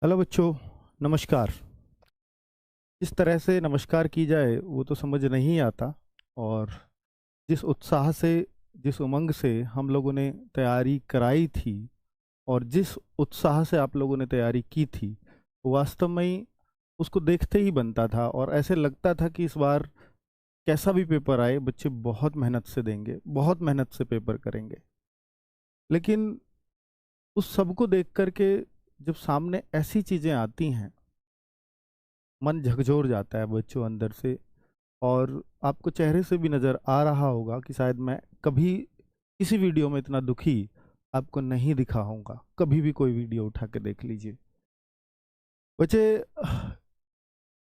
Hello बच्चों, नमस्कार। किस तरह से नमस्कार की जाए वो तो समझ नहीं आता। और जिस उत्साह से, जिस उमंग से हम लोगों ने तैयारी कराई थी और जिस उत्साह से आप लोगों ने तैयारी की थी, वो वास्तव में ही उसको देखते ही बनता था और ऐसे लगता था कि इस बार कैसा भी पेपर आए बच्चे बहुत मेहनत से देंगे, बहुत मेहनत से पेपर करेंगे। लेकिन उस सबको देख करके जब सामने ऐसी चीज़ें आती हैं, मन झकझोर जाता है बच्चों अंदर से। और आपको चेहरे से भी नज़र आ रहा होगा कि शायद मैं कभी किसी वीडियो में इतना दुखी आपको नहीं दिखा होऊंगा। कभी भी कोई वीडियो उठा के देख लीजिए बच्चे।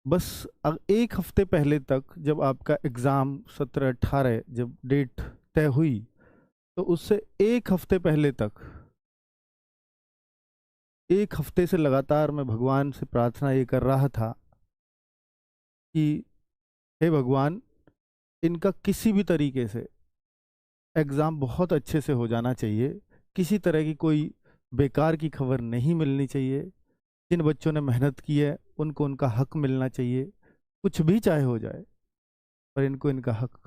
बस एक हफ्ते पहले तक जब आपका एग्ज़ाम 17-18 जब डेट तय हुई, तो उससे एक हफ्ते पहले तक, एक हफ्ते से लगातार मैं भगवान से प्रार्थना ये कर रहा था कि हे भगवान, इनका किसी भी तरीके से एग्ज़ाम बहुत अच्छे से हो जाना चाहिए। किसी तरह की कोई बेकार की खबर नहीं मिलनी चाहिए। जिन बच्चों ने मेहनत की है उनको उनका हक मिलना चाहिए, कुछ भी चाहे हो जाए, पर इनको इनका हक,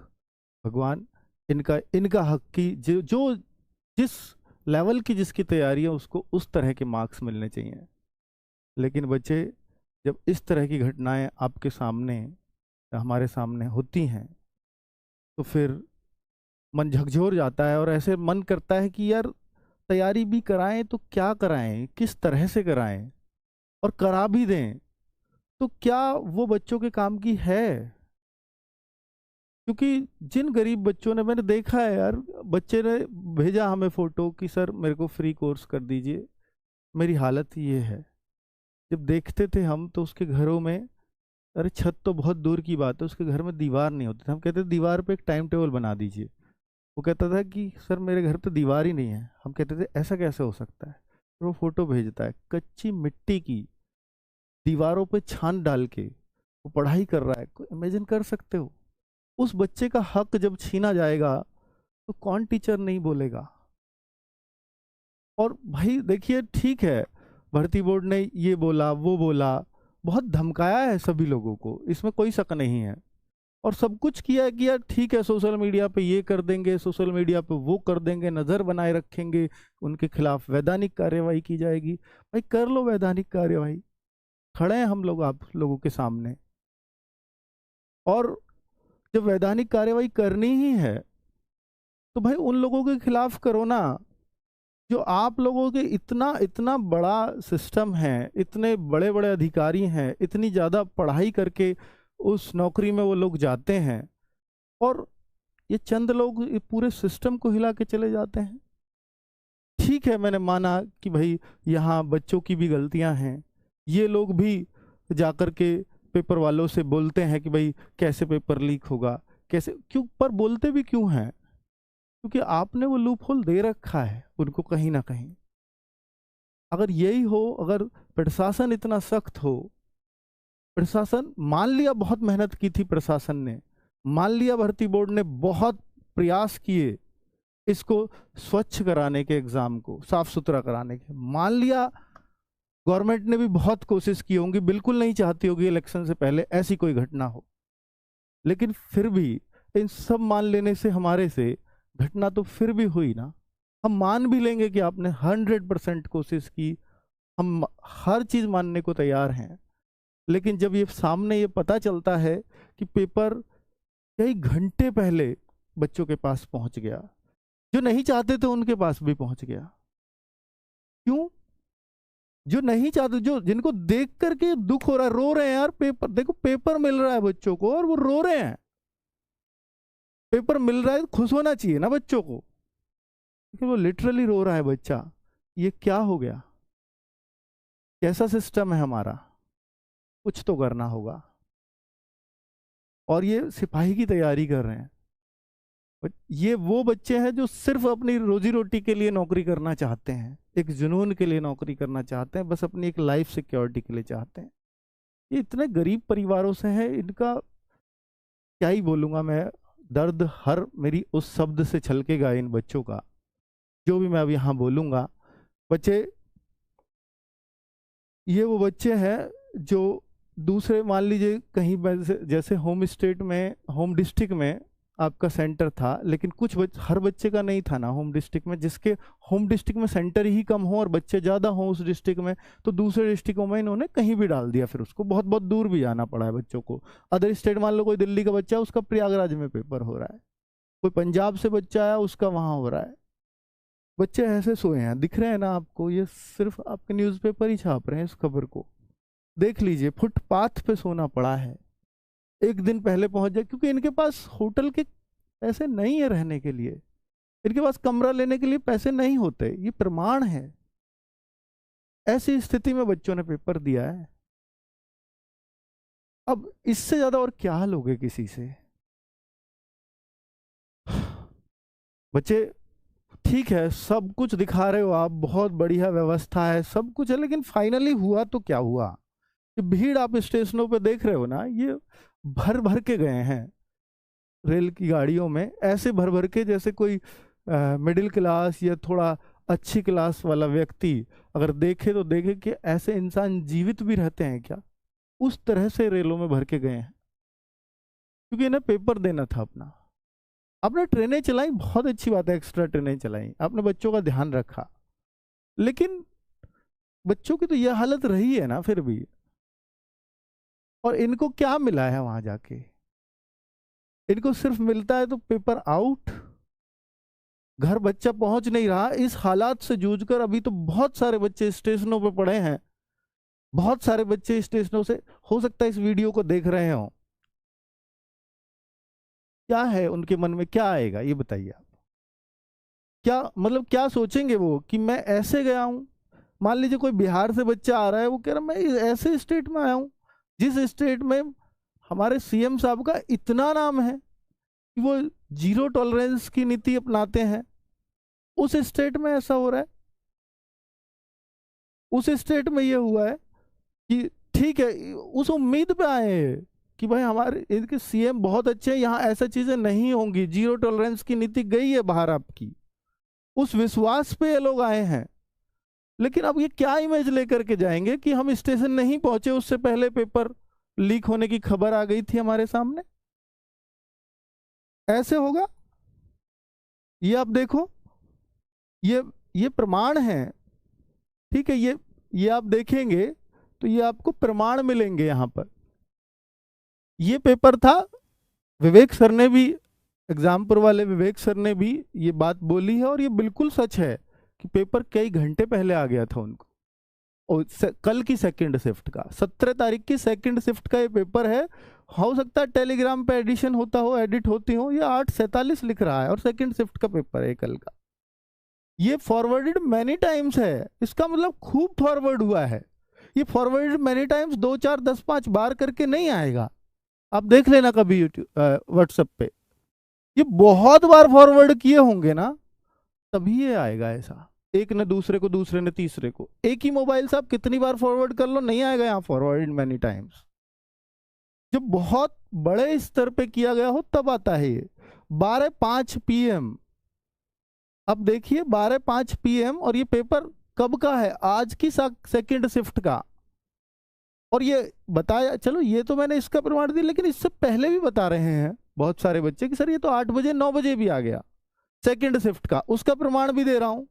भगवान, इनका इनका हक की जो जो जिस लेवल की जिसकी तैयारी है उसको उस तरह के मार्क्स मिलने चाहिए। लेकिन बच्चे, जब इस तरह की घटनाएं आपके सामने, हमारे सामने होती हैं, तो फिर मन झकझोर जाता है और ऐसे मन करता है कि यार, तैयारी भी कराएं तो क्या कराएं, किस तरह से कराएं, और करा भी दें तो क्या वो बच्चों के काम की है। क्योंकि जिन गरीब बच्चों ने, मैंने देखा है यार, बच्चे ने भेजा हमें फोटो कि सर मेरे को फ्री कोर्स कर दीजिए, मेरी हालत ये है। जब देखते थे हम तो उसके घरों में, अरे छत तो बहुत दूर की बात है, उसके घर में दीवार नहीं होती थी। हम कहते दीवार पे एक टाइम टेबल बना दीजिए। वो कहता था कि सर मेरे घर तो दीवार ही नहीं है। हम कहते थे ऐसा कैसे हो सकता है। फिर वो फोटो भेजता है, कच्ची मिट्टी की दीवारों पे छान डाल के वो पढ़ाई कर रहा है। कोई इमेजिन कर सकते हो? उस बच्चे का हक जब छीना जाएगा तो कौन टीचर नहीं बोलेगा। और भाई देखिए, ठीक है, भर्ती बोर्ड ने ये बोला वो बोला, बहुत धमकाया है सभी लोगों को, इसमें कोई शक नहीं है। और सब कुछ किया है कि यार ठीक है, सोशल मीडिया पे ये कर देंगे, सोशल मीडिया पे वो कर देंगे, नज़र बनाए रखेंगे, उनके खिलाफ वैधानिक कार्यवाही की जाएगी। भाई कर लो वैधानिक कार्यवाही, खड़े हैं हम लोग आप लोगों के सामने। और जब वैधानिक कार्यवाही करनी ही है तो भाई उन लोगों के खिलाफ करो ना, जो आप लोगों के इतना इतना बड़ा सिस्टम है, इतने बड़े बड़े अधिकारी हैं, इतनी ज़्यादा पढ़ाई करके उस नौकरी में वो लोग जाते हैं, और ये चंद लोग ये पूरे सिस्टम को हिला के चले जाते हैं। ठीक है, मैंने माना कि भाई यहाँ बच्चों की भी गलतियां हैं, ये लोग भी जाकर के पेपर वालों से बोलते हैं कि भाई कैसे पेपर लीक होगा, कैसे, क्यों, पर बोलते भी क्यों हैं? क्योंकि आपने वो लूप होल दे रखा है उनको कहीं ना कहीं। अगर यही हो, अगर प्रशासन इतना सख्त हो, प्रशासन मान लिया बहुत मेहनत की थी प्रशासन ने, मान लिया भर्ती बोर्ड ने बहुत प्रयास किए इसको स्वच्छ कराने के, एग्जाम को साफ सुथरा कराने के, मान लिया गवर्नमेंट ने भी बहुत कोशिश की होंगी, बिल्कुल नहीं चाहती होगी इलेक्शन से पहले ऐसी कोई घटना हो। लेकिन फिर भी इन सब मान लेने से हमारे से घटना तो फिर भी हुई ना। हम मान भी लेंगे कि आपने 100% कोशिश की, हम हर चीज मानने को तैयार हैं। लेकिन जब ये सामने ये पता चलता है कि पेपर कई घंटे पहले बच्चों के पास पहुंच गया, जो नहीं चाहते थे उनके पास भी पहुंच गया, क्यों? जो नहीं चाहते, जो जिनको देख करके दुख हो रहा है, रो रहे हैं यार, पेपर देखो, पेपर मिल रहा है बच्चों को और वो रो रहे हैं। पेपर मिल रहा है, खुश होना चाहिए ना बच्चों को, लेकिन वो लिटरली रो रहा है बच्चा। ये क्या हो गया? कैसा सिस्टम है हमारा? कुछ तो करना होगा। और ये सिपाही की तैयारी कर रहे हैं, ये वो बच्चे हैं जो सिर्फ अपनी रोजी रोटी के लिए नौकरी करना चाहते हैं, एक जुनून के लिए नौकरी करना चाहते हैं, बस अपनी एक लाइफ सिक्योरिटी के लिए चाहते हैं। ये इतने गरीब परिवारों से हैं, इनका क्या ही बोलूंगा मैं। दर्द हर मेरी उस शब्द से छलकेगा इन बच्चों का, जो भी मैं अब यहाँ बोलूंगा। बच्चे, ये वो बच्चे हैं जो दूसरे, मान लीजिए कहीं जैसे होम स्टेट में, होम डिस्ट्रिक्ट में आपका सेंटर था, लेकिन हर बच्चे का नहीं था ना होम डिस्ट्रिक्ट में। जिसके होम डिस्ट्रिक्ट में सेंटर ही कम हो और बच्चे ज़्यादा हों उस डिस्ट्रिक्ट में, तो दूसरे डिस्ट्रिक्टों में इन्होंने कहीं भी डाल दिया। फिर उसको बहुत बहुत दूर भी जाना पड़ा है बच्चों को। अदर स्टेट, मान लो कोई दिल्ली का बच्चा है, उसका प्रयागराज में पेपर हो रहा है। कोई पंजाब से बच्चा आया, उसका वहाँ हो रहा है। बच्चे ऐसे सोए हैं, दिख रहे हैं ना आपको? ये सिर्फ आपके न्यूज़पेपर ही छाप रहे हैं इस खबर को। देख लीजिए, फुटपाथ पे सोना पड़ा है। एक दिन पहले पहुंच जाए, क्योंकि इनके पास होटल के पैसे नहीं है रहने के लिए, इनके पास कमरा लेने के लिए पैसे नहीं होते, ये प्रमाण है। ऐसी स्थिति में बच्चों ने पेपर दिया है। अब इससे ज्यादा और क्या लोगे किसी से? बच्चे, ठीक है, सब कुछ दिखा रहे हो आप, बहुत बढ़िया व्यवस्था है, सब कुछ है, लेकिन फाइनली हुआ तो क्या हुआ? ये भीड़ आप स्टेशनों पे देख रहे हो ना, ये भर भर के गए हैं रेल की गाड़ियों में, ऐसे भर भर के जैसे कोई मिडिल क्लास या थोड़ा अच्छी क्लास वाला व्यक्ति अगर देखे तो देखे कि ऐसे इंसान जीवित भी रहते हैं क्या, उस तरह से रेलों में भर के गए हैं। क्योंकि इन्हें पेपर देना था अपना। आपने ट्रेनें चलाई, बहुत अच्छी बात है, एक्स्ट्रा ट्रेनें चलाई, आपने बच्चों का ध्यान रखा, लेकिन बच्चों की तो यह हालत रही है ना फिर भी। और इनको क्या मिला है वहां जाके? इनको सिर्फ मिलता है तो पेपर आउट। घर बच्चा पहुंच नहीं रहा। इस हालात से जूझकर अभी तो बहुत सारे बच्चे स्टेशनों पर पड़े हैं। बहुत सारे बच्चे स्टेशनों से, हो सकता है इस वीडियो को देख रहे हो। क्या है उनके मन में, क्या आएगा ये बताइए आप? क्या मतलब, क्या सोचेंगे वो कि मैं ऐसे गया हूं? मान लीजिए कोई बिहार से बच्चा आ रहा है, वो कह रहा मैं ऐसे स्टेट में आया हूं जिस स्टेट में हमारे सीएम साहब का इतना नाम है कि वो जीरो टॉलरेंस की नीति अपनाते हैं। उस स्टेट में ऐसा हो रहा है, उस स्टेट में ये हुआ है कि ठीक है, उस उम्मीद पे आए हैं कि भाई हमारे इनके सीएम बहुत अच्छे हैं, यहाँ ऐसा चीजें नहीं होंगी, जीरो टॉलरेंस की नीति गई है बाहर आपकी, उस विश्वास पे ये लोग आए हैं। लेकिन अब ये क्या इमेज लेकर के जाएंगे कि हम स्टेशन नहीं पहुंचे उससे पहले पेपर लीक होने की खबर आ गई थी हमारे सामने? ऐसे होगा? ये आप देखो, ये ये प्रमाण है। ठीक है, ये आप देखेंगे तो ये आपको प्रमाण मिलेंगे यहाँ पर। ये पेपर था, विवेक सर ने भी, एग्जामपुर वाले विवेक सर ने भी ये बात बोली है, और ये बिल्कुल सच है कि पेपर कई घंटे पहले आ गया था उनको। और कल की सेकंड शिफ्ट का, 17 तारीख की सेकंड शिफ्ट का ये पेपर है। हो सकता है टेलीग्राम पे एडिशन होता हो, एडिट होती हो। ये 8:47 लिख रहा है और सेकंड शिफ्ट का पेपर है कल का। ये फॉरवर्डेड मैनी टाइम्स है, इसका मतलब खूब फॉरवर्ड हुआ है। ये फॉरवर्डेड मैनी टाइम्स 2 4 10 5 बार करके नहीं आएगा। आप देख लेना कभी यूट्यूब व्हाट्सएप पे, ये बहुत बार फॉरवर्ड किए होंगे ना, तभी ये आएगा ऐसा। एक ने दूसरे को, दूसरे ने तीसरे को, एक ही मोबाइल से आप कितनी बार फॉरवर्ड कर लो, नहीं आएगा यहाँ फॉरवर्ड मैनी टाइम्स। जब बहुत बड़े स्तर पे किया गया हो तब आता है ये। 12:05 PM, अब देखिए 12:05 PM, और ये पेपर कब का है? आज की सेकंड शिफ्ट का। और ये बताया, चलो ये तो मैंने इसका प्रमाण दिया, लेकिन इससे पहले भी बता रहे हैं बहुत सारे बच्चे कि सर ये तो 8 बजे 9 बजे भी आ गया सेकंड शिफ्ट का, उसका प्रमाण भी दे रहा हूं।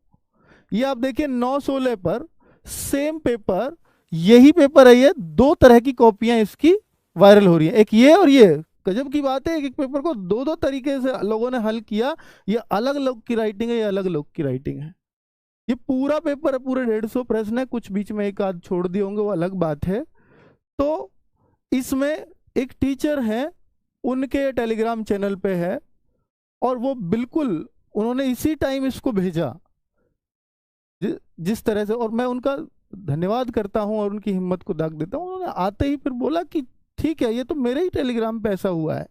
ये आप देखिए 9/16 पर सेम पेपर, यही पेपर है, ये 2 तरह की कॉपियां इसकी वायरल हो रही है, एक ये और ये। गजब की बात है, एक पेपर को 2 तरीके से लोगों ने हल किया। ये अलग लोग की राइटिंग है, ये अलग लोग की राइटिंग है। ये पूरा पेपर है, पूरे 150 प्रश्न है, कुछ बीच में एक आध छोड़ दिए होंगे, वो अलग बात है। तो इसमें एक टीचर है, उनके टेलीग्राम चैनल पे है, और वो बिल्कुल उन्होंने इसी टाइम इसको भेजा जिस तरह से, और मैं उनका धन्यवाद करता हूं और उनकी हिम्मत को दाग देता हूं। उन्होंने आते ही फिर बोला कि ठीक है, ये तो मेरे ही टेलीग्राम पे ऐसा हुआ है,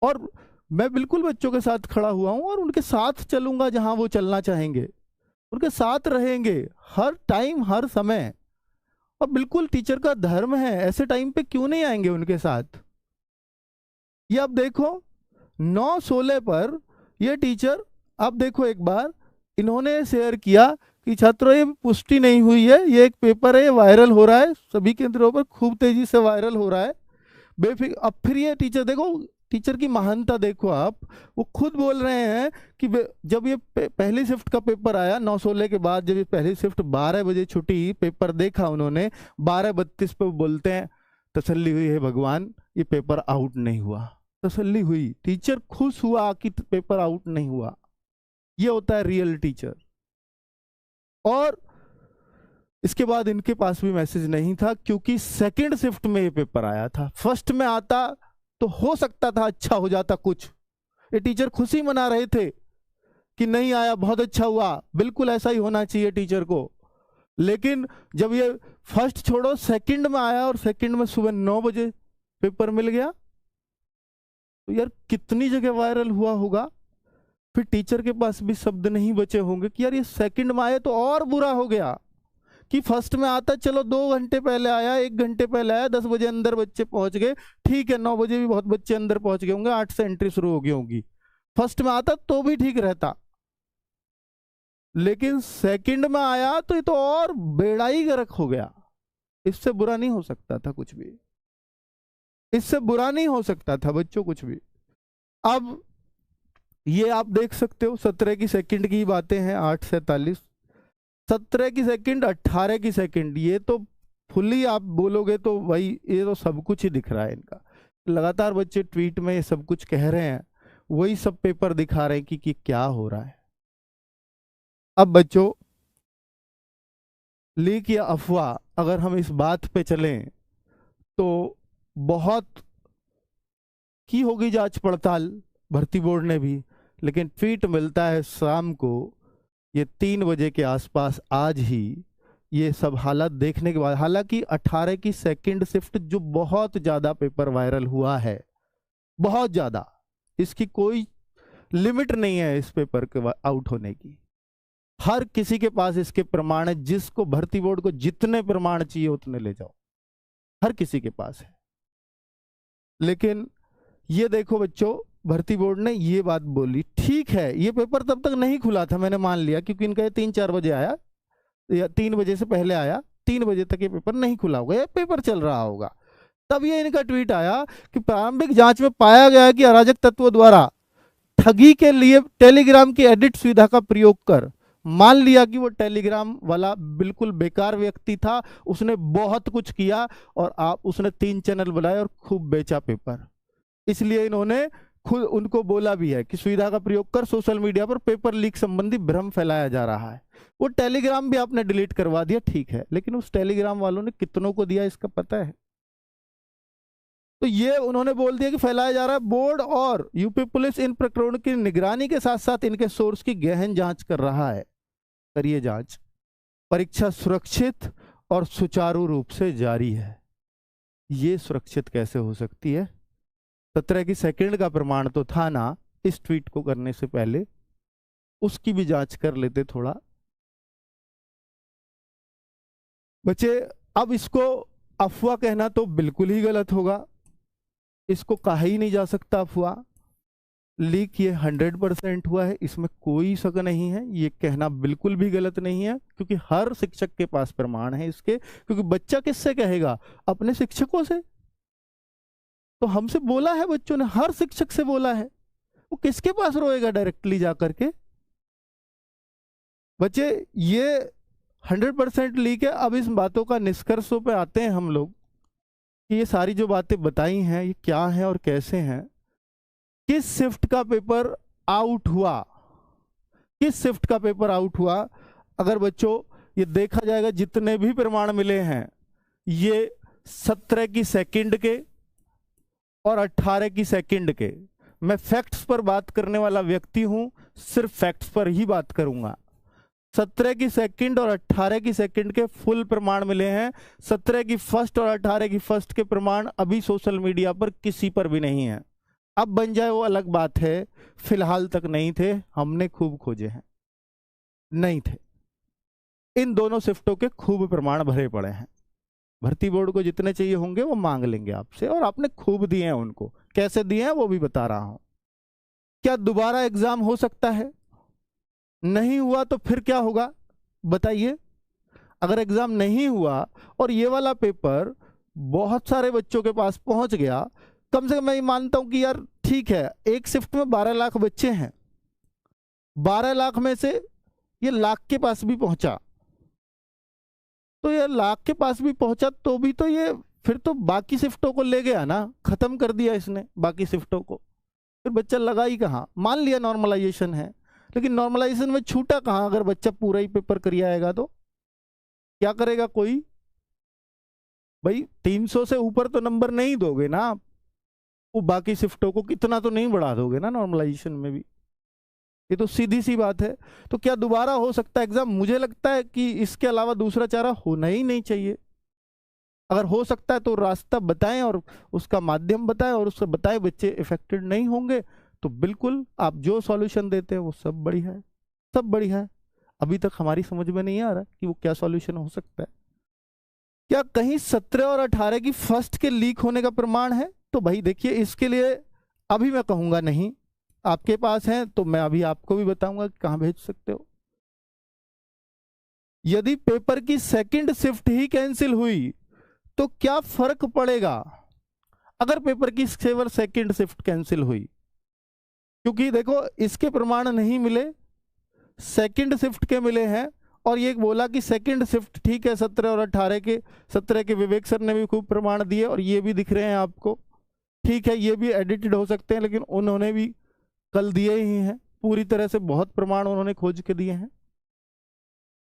और मैं बिल्कुल बच्चों के साथ खड़ा हुआ हूं और उनके साथ चलूंगा जहां वो चलना चाहेंगे, उनके साथ रहेंगे हर टाइम हर समय। और बिल्कुल टीचर का धर्म है, ऐसे टाइम पे क्यों नहीं आएंगे उनके साथ? ये आप देखो 9/16 पर ये टीचर, आप देखो एक बार, इन्होंने शेयर किया कि छात्रों ये पुष्टि नहीं हुई है, ये एक पेपर है, ये वायरल हो रहा है, सभी केंद्रों पर खूब तेजी से वायरल हो रहा है, बेफिक्र। अब फिर ये टीचर देखो, टीचर की महानता देखो आप, वो खुद बोल रहे हैं कि जब ये पहली शिफ्ट का पेपर आया 9/16 के बाद, जब ये पहली शिफ्ट 12 बजे छुट्टी, पेपर देखा उन्होंने 12:32 पे, बोलते हैं तसल्ली हुई है भगवान, ये पेपर आउट नहीं हुआ। तसल्ली हुई, टीचर खुश हुआ कि पेपर आउट नहीं हुआ। ये होता है रियल टीचर। और इसके बाद इनके पास भी मैसेज नहीं था, क्योंकि सेकंड शिफ्ट में ये पेपर आया था। फर्स्ट में आता तो हो सकता था अच्छा हो जाता कुछ, ये टीचर खुशी मना रहे थे कि नहीं आया, बहुत अच्छा हुआ, बिल्कुल ऐसा ही होना चाहिए टीचर को। लेकिन जब ये फर्स्ट छोड़ो सेकंड में आया, और सेकंड में सुबह 9 बजे पेपर मिल गया, तो यार कितनी जगह वायरल हुआ होगा। फिर टीचर के पास भी शब्द नहीं बचे होंगे कि यार ये सेकंड में आए तो और बुरा हो गया, कि फर्स्ट में आता चलो 2 घंटे पहले आया, 1 घंटे पहले आया, 10 बजे अंदर बच्चे पहुंच गए, ठीक है, 9 बजे भी बहुत बच्चे अंदर पहुंच गए होंगे, 8 से एंट्री शुरू हो गई होगी। फर्स्ट में आता तो भी ठीक रहता, लेकिन सेकंड में आया तो ये तो और बेड़ा ही गर्क हो गया। इससे बुरा नहीं हो सकता था कुछ भी, इससे बुरा नहीं हो सकता था बच्चों कुछ भी। अब ये आप देख सकते हो 17 की सेकंड की बातें हैं, 8:47, 17 की सेकंड, 18 की सेकंड, ये तो फुल्ली आप बोलोगे तो भाई ये तो सब कुछ ही दिख रहा है इनका। लगातार बच्चे ट्वीट में ये सब कुछ कह रहे हैं, वही सब पेपर दिखा रहे हैं कि क्या हो रहा है। अब बच्चों, लीक या अफवाह, अगर हम इस बात पे चलें तो बहुत की होगी जांच पड़ताल भर्ती बोर्ड ने भी, लेकिन ट्वीट मिलता है शाम को, ये 3 बजे के आसपास आज ही, ये सब हालत देखने के बाद, हालांकि 18 की सेकंड शिफ्ट जो बहुत ज्यादा पेपर वायरल हुआ है, बहुत ज्यादा, इसकी कोई लिमिट नहीं है इस पेपर के आउट होने की। हर किसी के पास इसके प्रमाण है, जिसको भर्ती बोर्ड को जितने प्रमाण चाहिए उतने ले जाओ, हर किसी के पास है। लेकिन ये देखो बच्चों, भर्ती बोर्ड ने ये बात बोली, ठीक है ये पेपर तब तक नहीं खुला था, मैंने मान लिया, क्योंकि इनका ये 3-4 बजे आया, या 3 बजे से पहले आया, 3 बजे तक ये पेपर नहीं खुला होगा, ये पेपर चल रहा होगा। तब ये इनका ट्वीट आया कि प्रारंभिक जांच में पाया गया है कि अराजक तत्वों द्वारा ठगी के लिए टेलीग्राम की एडिट सुविधा का प्रयोग कर, मान लिया कि वो टेलीग्राम वाला बिल्कुल बेकार व्यक्ति था, उसने बहुत कुछ किया, और उसने 3 चैनल बनाए और खूब बेचा पेपर। इसलिए इन्होंने खुद उनको बोला भी है कि सुविधा का प्रयोग कर सोशल मीडिया पर पेपर लीक संबंधी भ्रम फैलाया जा रहा है। वो टेलीग्राम भी आपने डिलीट करवा दिया, ठीक है, लेकिन उस टेलीग्राम वालों ने कितनों को दिया इसका पता है? तो ये उन्होंने बोल दिया कि फैलाया जा रहा है। बोर्ड और यूपी पुलिस इन प्रकरणों की निगरानी के साथ साथ इनके सोर्स की गहन जांच कर रहा है। करिए जांच, परीक्षा सुरक्षित और सुचारू रूप से जारी है। ये सुरक्षित कैसे हो सकती है? 17 की सेकंड का प्रमाण तो था ना इस ट्वीट को करने से पहले, उसकी भी जांच कर लेते थोड़ा बच्चे। अब इसको अफवाह कहना तो बिल्कुल ही गलत होगा, इसको कहा ही नहीं जा सकता अफवाह। लीक ये 100% हुआ है, इसमें कोई शक नहीं है, ये कहना बिल्कुल भी गलत नहीं है, क्योंकि हर शिक्षक के पास प्रमाण है इसके। क्योंकि बच्चा किससे कहेगा? अपने शिक्षकों से। तो हमसे बोला है बच्चों ने, हर शिक्षक से बोला है, वो किसके पास रोएगा डायरेक्टली जाकर के? बच्चे ये 100% लीक है। अब इस बातों का निष्कर्षों पे आते हैं हम लोग कि ये सारी जो बातें बताई हैं ये क्या है और कैसे हैं। किस शिफ्ट का पेपर आउट हुआ, किस शिफ्ट का पेपर आउट हुआ? अगर बच्चों ये देखा जाएगा, जितने भी प्रमाण मिले हैं ये 17 की सेकंड के और 18 की सेकंड के। मैं फैक्ट्स पर बात करने वाला व्यक्ति हूं, सिर्फ फैक्ट्स पर ही बात करूंगा। 17 की सेकंड और 18 की सेकंड के फुल प्रमाण मिले हैं। 17 की फर्स्ट और 18 की फर्स्ट के प्रमाण अभी सोशल मीडिया पर किसी पर भी नहीं है। अब बन जाए वो अलग बात है, फिलहाल तक नहीं थे, हमने खूब खोजे हैं, नहीं थे। इन दोनों शिफ्टों के खूब प्रमाण भरे पड़े हैं। भर्ती बोर्ड को जितने चाहिए होंगे वो मांग लेंगे आपसे, और आपने खूब दिए हैं उनको। कैसे दिए हैं वो भी बता रहा हूं। क्या दोबारा एग्जाम हो सकता है? नहीं हुआ तो फिर क्या होगा? बताइए, अगर एग्जाम नहीं हुआ और ये वाला पेपर बहुत सारे बच्चों के पास पहुंच गया, कम से कम मैं ये मानता हूं कि यार ठीक है, एक शिफ्ट में 12 लाख बच्चे हैं, 12 लाख में से ये लाख के पास भी पहुंचा, तो ये लाख के पास भी पहुंचा तो भी तो ये फिर तो बाकी शिफ्टों को ले गया ना, खत्म कर दिया इसने बाकी शिफ्टों को, फिर बच्चा लगा ही कहाँ। मान लिया नॉर्मलाइजेशन है, लेकिन नॉर्मलाइजेशन में छूटा कहाँ? अगर बच्चा पूरा ही पेपर कर आएगा तो क्या करेगा कोई? भाई 300 से ऊपर तो नंबर नहीं दोगे ना आप, वो बाकी शिफ्टों को कितना तो नहीं बढ़ा दोगे ना नॉर्मलाइजेशन में भी, ये तो सीधी सी बात है। तो क्या दोबारा हो सकता है एग्जाम? मुझे लगता है कि इसके अलावा दूसरा चारा होना ही नहीं चाहिए। अगर हो सकता है तो रास्ता बताएं और उसका माध्यम बताएं, और उससे बताएं बच्चे इफेक्टेड नहीं होंगे तो बिल्कुल आप जो सॉल्यूशन देते हैं वो सब बढ़िया है, सब बढ़िया है। अभी तक हमारी समझ में नहीं आ रहा कि वो क्या सॉल्यूशन हो सकता है। क्या कहीं 17 और 18 की फर्स्ट के लीक होने का प्रमाण है? तो भाई देखिए, इसके लिए अभी मैं कहूंगा नहीं, आपके पास है तो मैं अभी आपको भी बताऊंगा कि कहां भेज सकते हो। यदि पेपर की सेकंड शिफ्ट ही कैंसिल हुई तो क्या फर्क पड़ेगा अगर पेपर की केवल सेकंड शिफ्ट कैंसिल हुई? क्योंकि देखो इसके प्रमाण नहीं मिले, सेकंड शिफ्ट के मिले हैं, और ये बोला कि सेकंड शिफ्ट ठीक है 17 और 18 के, 17 के विवेक सर ने भी खूब प्रमाण दिए और ये भी दिख रहे हैं आपको, ठीक है ये भी एडिटेड हो सकते हैं, लेकिन उन्होंने भी कल दिए ही हैं पूरी तरह से, बहुत प्रमाण उन्होंने खोज के दिए हैं।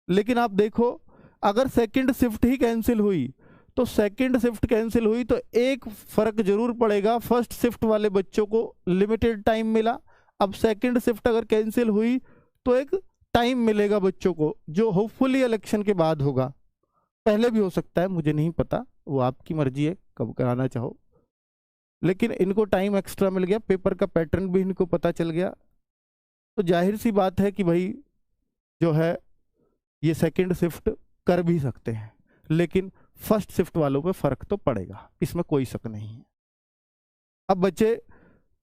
लेकिन आप देखो, अगर सेकंड शिफ्ट ही कैंसिल हुई तो सेकंड शिफ्ट कैंसिल हुई तो एक फर्क जरूर पड़ेगा, फर्स्ट शिफ्ट वाले बच्चों को लिमिटेड टाइम मिला। अब सेकंड शिफ्ट अगर कैंसिल हुई तो एक टाइम मिलेगा बच्चों को, जो होपफुली इलेक्शन के बाद होगा, पहले भी हो सकता है, मुझे नहीं पता, वो आपकी मर्जी है कब कराना चाहो, लेकिन इनको टाइम एक्स्ट्रा मिल गया, पेपर का पैटर्न भी इनको पता चल गया, तो जाहिर सी बात है कि भाई जो है ये सेकंड शिफ्ट कर भी सकते हैं, लेकिन फर्स्ट शिफ्ट वालों पे फर्क तो पड़ेगा, इसमें कोई शक नहीं है। अब बच्चे,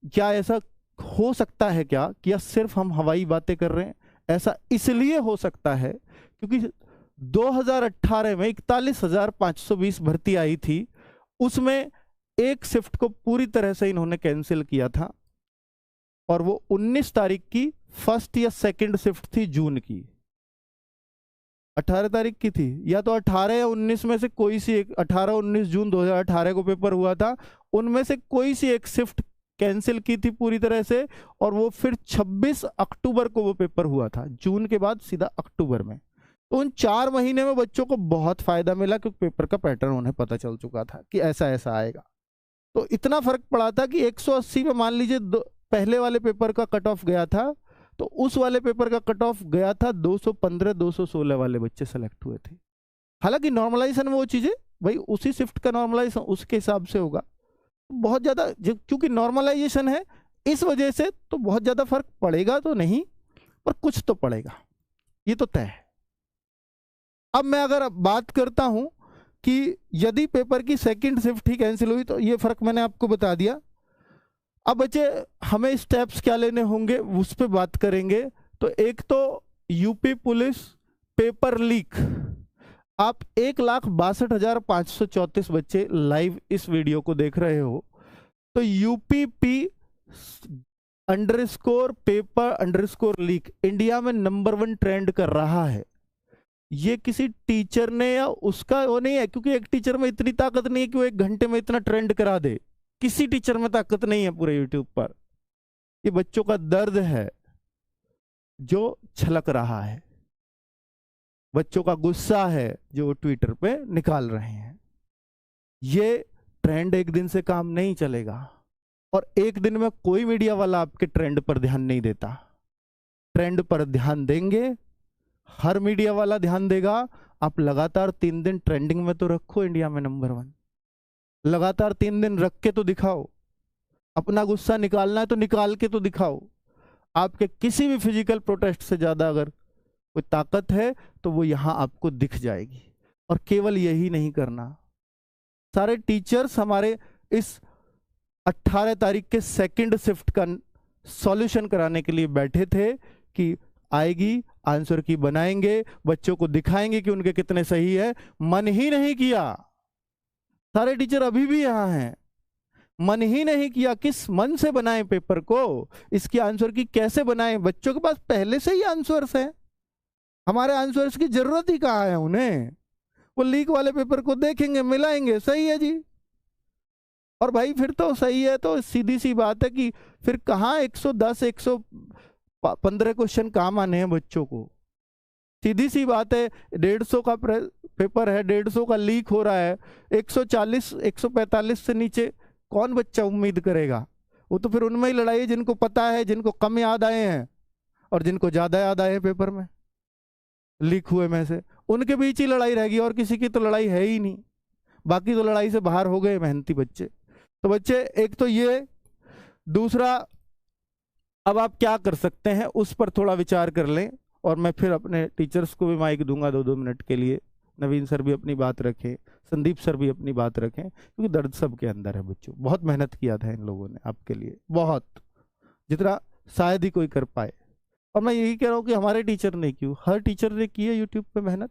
क्या ऐसा हो सकता है क्या कि या सिर्फ हम हवाई बातें कर रहे हैं? ऐसा इसलिए हो सकता है क्योंकि 2018 में 41,520 भर्ती आई थी, उसमें एक शिफ्ट को पूरी तरह से इन्होंने कैंसिल किया था, और वो 19 तारीख की फर्स्ट या सेकंड शिफ्ट थी जून की, 18 तारीख की थी, या तो 18 या 19 में से कोई सी एक, 18-19 जून 2018 को पेपर हुआ था, उनमें से कोई सी एक शिफ्ट कैंसिल की थी पूरी तरह से, और वो फिर 26 अक्टूबर को वो पेपर हुआ था, जून के बाद सीधा अक्टूबर में। तो उन 4 महीने में बच्चों को बहुत फायदा मिला, क्योंकि पेपर का पैटर्न उन्हें पता चल चुका था कि ऐसा ऐसा आएगा। तो इतना फर्क पड़ा था कि 180 में मान लीजिए पहले वाले पेपर का कट ऑफ गया था, तो उस वाले पेपर का कट ऑफ गया था 215-216 वाले बच्चे सेलेक्ट हुए थे। हालांकि नॉर्मलाइजेशन में वो चीजें भाई उसी शिफ्ट का नॉर्मलाइजेशन उसके हिसाब से होगा, बहुत ज्यादा क्योंकि नॉर्मलाइजेशन है इस वजह से, तो बहुत ज्यादा फर्क पड़ेगा तो नहीं, पर कुछ तो पड़ेगा, ये तो तय है। अब मैं अगर बात करता हूं कि यदि पेपर की सेकंड शिफ्ट ही कैंसिल हुई, तो ये फर्क मैंने आपको बता दिया। अब बच्चे, हमें स्टेप्स क्या लेने होंगे उस पर बात करेंगे। तो एक तो यूपी पुलिस पेपर लीक, आप 1,62,534 बच्चे लाइव इस वीडियो को देख रहे हो, तो UPP underscore paper underscore leak India में नंबर 1 ट्रेंड कर रहा है। ये किसी टीचर ने या उसका वो नहीं है, क्योंकि एक टीचर में इतनी ताकत नहीं है कि वो 1 घंटे में इतना ट्रेंड करा दे, किसी टीचर में ताकत नहीं है पूरे यूट्यूब पर। ये बच्चों का दर्द है जो छलक रहा है, बच्चों का गुस्सा है जो ट्विटर पे निकाल रहे हैं। ये ट्रेंड एक दिन से काम नहीं चलेगा, और एक दिन में कोई मीडिया वाला आपके ट्रेंड पर ध्यान नहीं देता। ट्रेंड पर ध्यान देंगे, हर मीडिया वाला ध्यान देगा। आप लगातार 3 दिन ट्रेंडिंग में तो रखो, इंडिया में नंबर 1 लगातार 3 दिन रख के तो दिखाओ। अपना गुस्सा निकालना है तो निकाल के तो दिखाओ। आपके किसी भी फिजिकल प्रोटेस्ट से ज्यादा अगर कोई ताकत है तो वो यहां आपको दिख जाएगी। और केवल यही नहीं करना, सारे टीचर्स हमारे इस 18 तारीख के सेकंड शिफ्ट का सॉल्यूशन कराने के लिए बैठे थे कि आएगी, आंसर की बनाएंगे, बच्चों को दिखाएंगे कि उनके कितने सही है। मन ही नहीं किया, सारे टीचर अभी भी यहाँ हैं, मन ही नहीं किया। किस मन से बनाए पेपर को, इसकी आंसर की कैसे बनाए? बच्चों के पास पहले से ही आंसर्स हैं, हमारे आंसर्स की जरूरत ही कहाँ है उन्हें? वो लीक वाले पेपर को देखेंगे, मिलाएंगे, सही है जी। और भाई फिर तो सही है, तो सीधी सी बात है कि फिर कहाँ 110 115 क्वेश्चन काम आने हैं बच्चों को? सीधी सी बात है, 150 का पेपर है, 150 का लीक हो रहा है, 140 145 से नीचे कौन बच्चा उम्मीद करेगा? वो तो फिर उनमें ही लड़ाई है जिनको पता है, जिनको कम याद आए हैं और जिनको ज्यादा याद आए हैं पेपर में लीक हुए में से, उनके बीच ही लड़ाई रहेगी, और किसी की तो लड़ाई है ही नहीं। बाकी तो लड़ाई से बाहर हो गए मेहनती बच्चे। तो बच्चे एक तो ये, दूसरा अब आप क्या कर सकते हैं उस पर थोड़ा विचार कर लें, और मैं फिर अपने टीचर्स को भी माइक दूंगा 2-2 मिनट के लिए। नवीन सर भी अपनी बात रखें, संदीप सर भी अपनी बात रखें, क्योंकि दर्द सबके अंदर है बच्चों। बहुत मेहनत किया था इन लोगों ने आपके लिए, बहुत, जितना शायद ही कोई कर पाए। और मैं यही कह रहा हूँ कि हमारे टीचर ने क्यों, हर टीचर ने की है यूट्यूब पे मेहनत,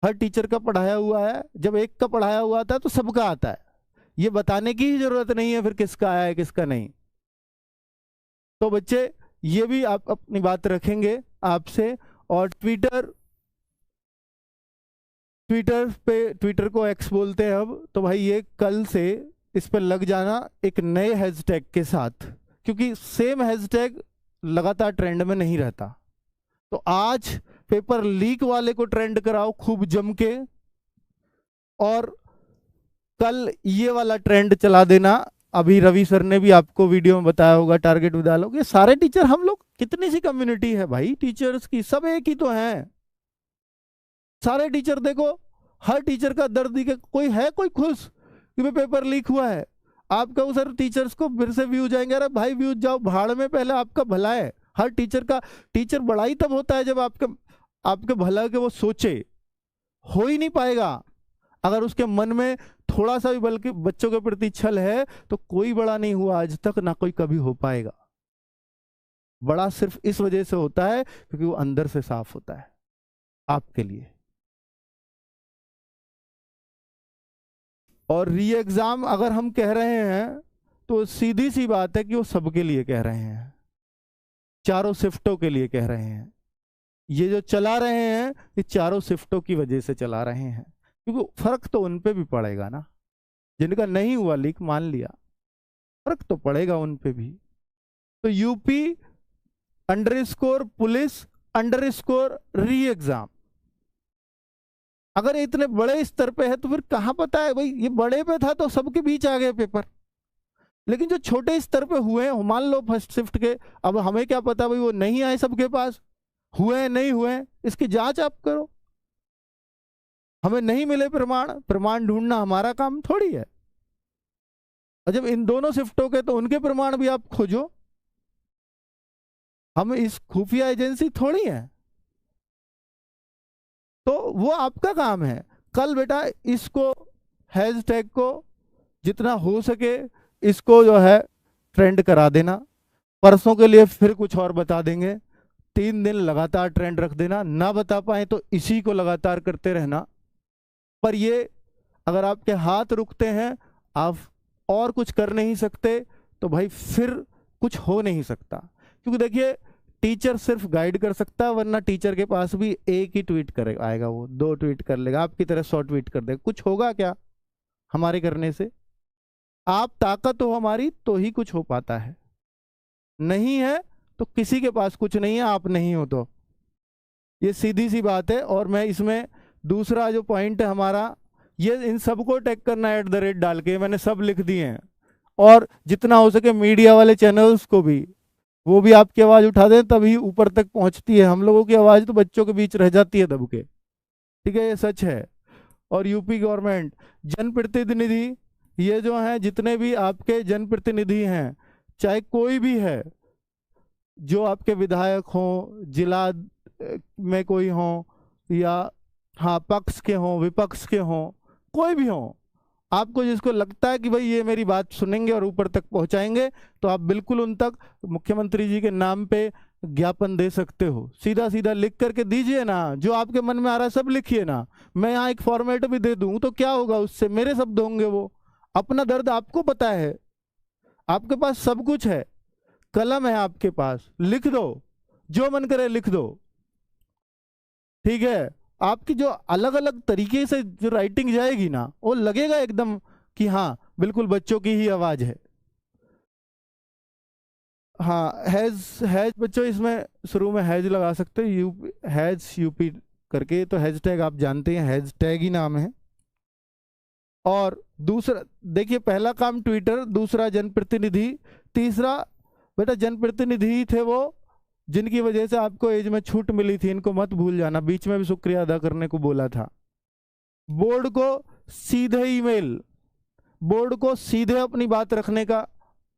हर टीचर का पढ़ाया हुआ है। जब एक का पढ़ाया हुआ आता है तो सबका आता है, ये बताने की ही जरूरत नहीं है फिर किसका आया है किसका नहीं। तो बच्चे ये भी आप अपनी बात रखेंगे आपसे। और ट्विटर को एक्स बोलते हैं अब, तो भाई ये कल से इस पर लग जाना एक नए हैशटैग के साथ, क्योंकि सेम हैशटैग लगातार ट्रेंड में नहीं रहता। तो आज पेपर लीक वाले को ट्रेंड कराओ खूब जम के, और कल ये वाला ट्रेंड चला देना। अभी रवि सर ने भी आपको वीडियो में बताया होगा, टारगेट विद आलोक। ये सारे टीचर, हम लोग कितनी सी कम्युनिटी है भाई टीचर्स की, सब एक ही तो हैं। सारे टीचर देखो, हर टीचर का दर्द ही, कोई है कोई खुश कि भाई पेपर लीक हुआ है? आप कहो सर टीचर्स को फिर से व्यू जाएंगे, अरे भाई व्यूज जाओ भाड़ में, पहले आपका भला है। हर टीचर का, टीचर बड़ा ही तब होता है जब आपके भला के वो सोचे। हो ही नहीं पाएगा अगर उसके मन में थोड़ा सा भी बल्कि बच्चों के प्रति छल है, तो कोई बड़ा नहीं हुआ आज तक, ना कोई कभी हो पाएगा। बड़ा सिर्फ इस वजह से होता है क्योंकि वो अंदर से साफ होता है आपके लिए। और री एग्जाम अगर हम कह रहे हैं तो सीधी सी बात है कि वो सबके लिए कह रहे हैं, चारों शिफ्टों के लिए कह रहे हैं। ये जो चला रहे हैं ये चारों शिफ्टों की वजह से चला रहे हैं, क्योंकि फर्क तो उन पे भी पड़ेगा ना, जिनका नहीं हुआ लीक मान लिया, फर्क तो पड़ेगा उन पे भी। तो यूपी अंडरस्कोर पुलिस अंडरस्कोर री एग्जाम, अगर इतने बड़े स्तर पे है तो फिर कहां पता है भाई, ये बड़े पे था तो सबके बीच आ गए पेपर। लेकिन जो छोटे स्तर पे हुए हैं, मान लो फर्स्ट शिफ्ट के, अब हमें क्या पता भाई वो नहीं आए सबके पास, हुए हैं नहीं हुए, इसकी जांच आप करो। हमें नहीं मिले प्रमाण ढूंढना हमारा काम थोड़ी है। और जब इन दोनों शिफ्टों के, तो उनके प्रमाण भी आप खोजो, हम इस खुफिया एजेंसी थोड़ी है। तो वो आपका काम है। कल बेटा इसको, हैशटैग को जितना हो सके इसको जो है ट्रेंड करा देना। परसों के लिए फिर कुछ और बता देंगे, 3 दिन लगातार ट्रेंड रख देना, ना बता पाए तो इसी को लगातार करते रहना। पर ये अगर आपके हाथ रुकते हैं, आप और कुछ कर नहीं सकते, तो भाई फिर कुछ हो नहीं सकता। क्योंकि देखिए टीचर सिर्फ गाइड कर सकता है, वरना टीचर के पास भी एक ही ट्वीट करे आएगा, वो 2 ट्वीट कर लेगा, आपकी तरह 100 ट्वीट कर देगा। कुछ होगा क्या हमारे करने से? आप ताकत हो हमारी तो ही कुछ हो पाता है, नहीं है तो किसी के पास कुछ नहीं है, आप नहीं हो तो। ये सीधी सी बात है। और मैं इसमें दूसरा जो पॉइंट है हमारा, ये इन सबको टैग करना @ डाल के, मैंने सब लिख दिए हैं। और जितना हो सके मीडिया वाले चैनल्स को भी, वो भी आपकी आवाज़ उठा दें, तभी ऊपर तक पहुंचती है। हम लोगों की आवाज़ तो बच्चों के बीच रह जाती है दब के, ठीक है, ये सच है। और यूपी गवर्नमेंट, जनप्रतिनिधि, ये जो हैं जितने भी आपके जनप्रतिनिधि हैं, चाहे कोई भी है, जो आपके विधायक हों, जिला में कोई हों, या हाँ पक्ष के हों विपक्ष के हों, कोई भी हों, आपको जिसको लगता है कि भाई ये मेरी बात सुनेंगे और ऊपर तक पहुंचाएंगे, तो आप बिल्कुल उन तक मुख्यमंत्री जी के नाम पे ज्ञापन दे सकते हो, सीधा सीधा लिख करके दीजिए ना, जो आपके मन में आ रहा है सब लिखिए ना। मैं यहाँ एक फॉर्मेट भी दे दूं तो क्या होगा, उससे मेरे शब्द होंगे, वो अपना दर्द आपको पता है, आपके पास सब कुछ है, कलम है आपके पास, लिख दो, जो मन करे लिख दो, ठीक है। आपकी जो अलग अलग तरीके से जो राइटिंग जाएगी ना, वो लगेगा एकदम कि हाँ बिल्कुल बच्चों की ही आवाज है। हाँ, हैज हैज बच्चों, इसमें शुरू में हैज लगा सकते हो, यू हैज यूपी करके, तो हैशटैग आप जानते हैं, हैशटैग ही नाम है। और दूसरा देखिए, पहला काम ट्विटर, दूसरा जनप्रतिनिधि, तीसरा बेटा जनप्रतिनिधि ही थे वो जिनकी वजह से आपको एज में छूट मिली थी, इनको मत भूल जाना, बीच में भी शुक्रिया अदा करने को बोला था। बोर्ड को सीधे ईमेल, बोर्ड को सीधे अपनी बात रखने का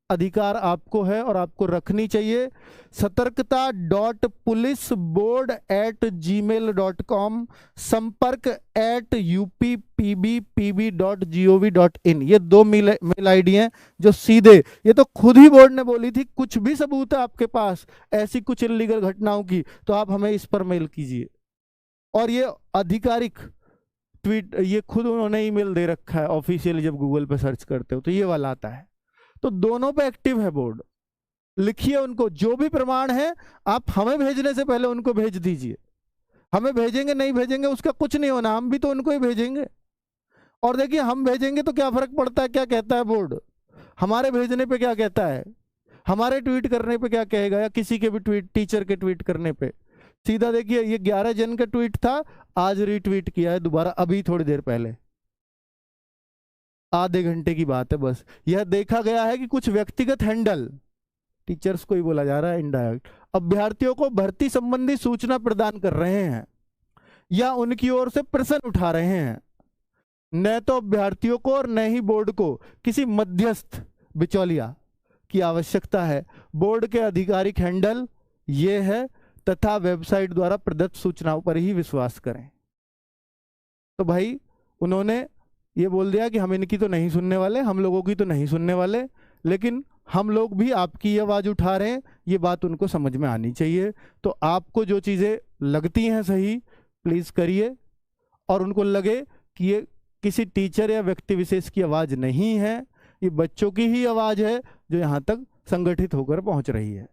अधिकार आपको है और आपको रखनी चाहिए। सतर्कता.पुलिसबोर्ड@gmail.com, संपर्क@uppb.gov.in, ये 2 मेल आईडी हैं जो सीधे, ये तो खुद ही बोर्ड ने बोली थी, कुछ भी सबूत है आपके पास ऐसी कुछ इल्लीगल घटनाओं की तो आप हमें इस पर मेल कीजिए। और ये आधिकारिक ट्वीट, ये खुद उन्होंने ईमेल दे रखा है ऑफिशियली, जब गूगल पे सर्च करते हो तो ये वाला आता है। तो दोनों पे एक्टिव है बोर्ड, लिखिए उनको, जो भी प्रमाण है आप हमें भेजने से पहले उनको भेज दीजिए। हमें भेजेंगे नहीं भेजेंगे उसका कुछ नहीं होना, हम भी तो उनको ही भेजेंगे। और देखिए, हम भेजेंगे तो क्या फर्क पड़ता है, क्या कहता है बोर्ड, हमारे भेजने पे क्या कहता है, हमारे ट्वीट करने पे क्या कहेगा, या किसी के भी ट्वीट, टीचर के ट्वीट करने पे। सीधा देखिए, ये 11 जन का ट्वीट था, आज रीट्वीट किया है दोबारा, अभी थोड़ी देर पहले, आधे घंटे की बात है बस। यह देखा गया है कि कुछ व्यक्तिगत हैंडल, टीचर्स को ही बोला जा रहा है इनडायरेक्ट, अभ्यर्थियों को भर्ती संबंधी सूचना प्रदान कर रहे हैं या उनकी ओर से प्रश्न उठा रहे हैं। न तो अभ्यर्थियों को और न ही बोर्ड को किसी मध्यस्थ बिचौलिया की आवश्यकता है। बोर्ड के आधिकारिक हैंडल ये है तथा वेबसाइट द्वारा प्रदत्त सूचनाओं पर ही विश्वास करें। तो भाई उन्होंने ये बोल दिया कि हम इनकी तो नहीं सुनने वाले, हम लोगों की तो नहीं सुनने वाले, लेकिन हम लोग भी आपकी आवाज़ उठा रहे हैं, ये बात उनको समझ में आनी चाहिए। तो आपको जो चीज़ें लगती हैं सही, प्लीज़ करिए, और उनको लगे कि ये किसी टीचर या व्यक्ति विशेष की आवाज़ नहीं है, ये बच्चों की ही आवाज़ है जो यहाँ तक संगठित होकर पहुँच रही है।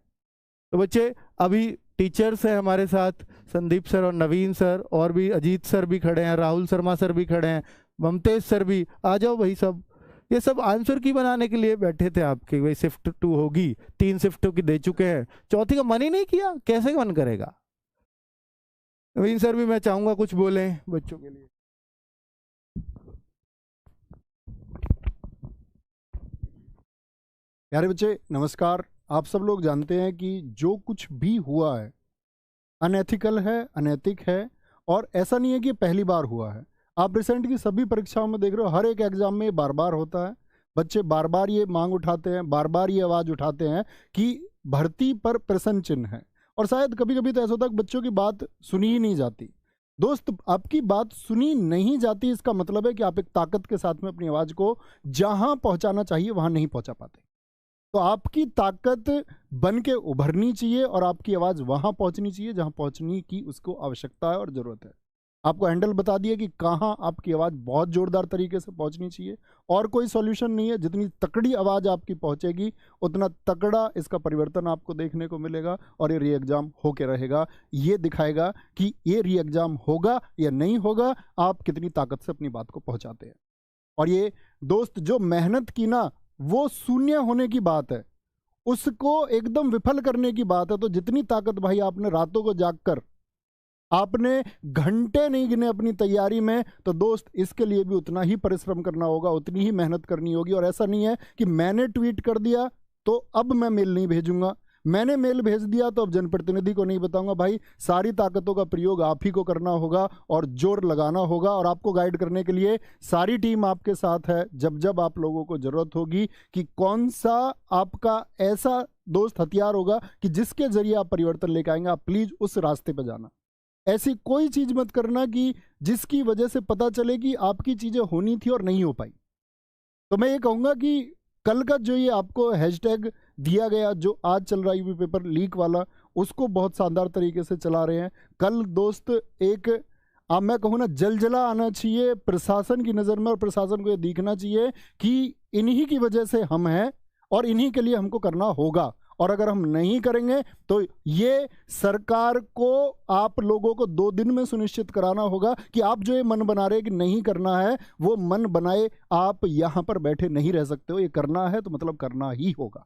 तो बच्चे, अभी टीचर्स हैं हमारे साथ, संदीप सर और नवीन सर, और भी अजीत सर भी खड़े हैं, राहुल शर्मा सर भी खड़े हैं, ममतेज सर भी, आ जाओ भाई सब। ये सब आंसर की बनाने के लिए बैठे थे आपके, वही शिफ्ट 2 होगी, 3 शिफ्टों की दे चुके हैं, चौथी का मन ही नहीं किया, कैसे मन करेगा। नवीन सर भी मैं चाहूंगा कुछ बोले बच्चों के लिए। प्यारे बच्चे नमस्कार। आप सब लोग जानते हैं कि जो कुछ भी हुआ है अनएथिकल है, अनैतिक है, और ऐसा नहीं है कि पहली बार हुआ है। आप रिसेंट की सभी परीक्षाओं में देख रहे हो, हर एक एग्जाम में बार बार होता है। बच्चे बार बार ये मांग उठाते हैं, बार बार ये आवाज़ उठाते हैं कि भर्ती पर प्रश्न चिन्ह है, और शायद कभी कभी तो ऐसा होता है कि बच्चों की बात सुनी ही नहीं जाती। दोस्त, आपकी बात सुनी नहीं जाती, इसका मतलब है कि आप एक ताकत के साथ में अपनी आवाज़ को जहां पहुंचाना चाहिए वहां नहीं पहुंचा पाते। तो आपकी ताकत बन के उभरनी चाहिए और आपकी आवाज़ वहां पहुंचनी चाहिए जहां पहुंचने की उसको आवश्यकता है और ज़रूरत है। आपको हैंडल बता दिया कि कहाँ आपकी आवाज़ बहुत ज़ोरदार तरीके से पहुंचनी चाहिए, और कोई सॉल्यूशन नहीं है। जितनी तकड़ी आवाज़ आपकी पहुंचेगी उतना तकड़ा इसका परिवर्तन आपको देखने को मिलेगा, और ये री एग्ज़ाम होके रहेगा। ये दिखाएगा कि ये री एग्ज़ाम होगा या नहीं होगा, आप कितनी ताकत से अपनी बात को पहुंचाते हैं। और ये दोस्त, जो मेहनत की ना, वो शून्य होने की बात है, उसको एकदम विफल करने की बात है। तो जितनी ताकत भाई आपने रातों को जागकर, आपने घंटे नहीं गिने अपनी तैयारी में, तो दोस्त इसके लिए भी उतना ही परिश्रम करना होगा, उतनी ही मेहनत करनी होगी। और ऐसा नहीं है कि मैंने ट्वीट कर दिया तो अब मैं मेल नहीं भेजूंगा, मैंने मेल भेज दिया तो अब जनप्रतिनिधि को नहीं बताऊंगा। भाई सारी ताकतों का प्रयोग आप ही को करना होगा और जोर लगाना होगा, और आपको गाइड करने के लिए सारी टीम आपके साथ है। जब जब आप लोगों को जरूरत होगी कि कौन सा आपका ऐसा दोस्त हथियार होगा कि जिसके जरिए आप परिवर्तन लेकर आएंगे, आप प्लीज उस रास्ते पर जाना। ऐसी कोई चीज मत करना कि जिसकी वजह से पता चले कि आपकी चीजें होनी थी और नहीं हो पाई। तो मैं ये कहूंगा कि कल का जो ये आपको हैशटैग दिया गया, जो आज चल रहा है यूपी पेपर लीक वाला, उसको बहुत शानदार तरीके से चला रहे हैं। कल दोस्त एक मैं कहूँ ना जलजला आना चाहिए प्रशासन की नज़र में, और प्रशासन को ये दिखना चाहिए कि इन्हीं की वजह से हम हैं और इन्हीं के लिए हमको करना होगा, और अगर हम नहीं करेंगे तो ये सरकार को आप लोगों को 2 दिन में सुनिश्चित कराना होगा कि आप जो ये मन बना रहे हैं कि नहीं करना है, वो मन बनाए आप यहाँ पर बैठे नहीं रह सकते हो। ये करना है तो मतलब करना ही होगा।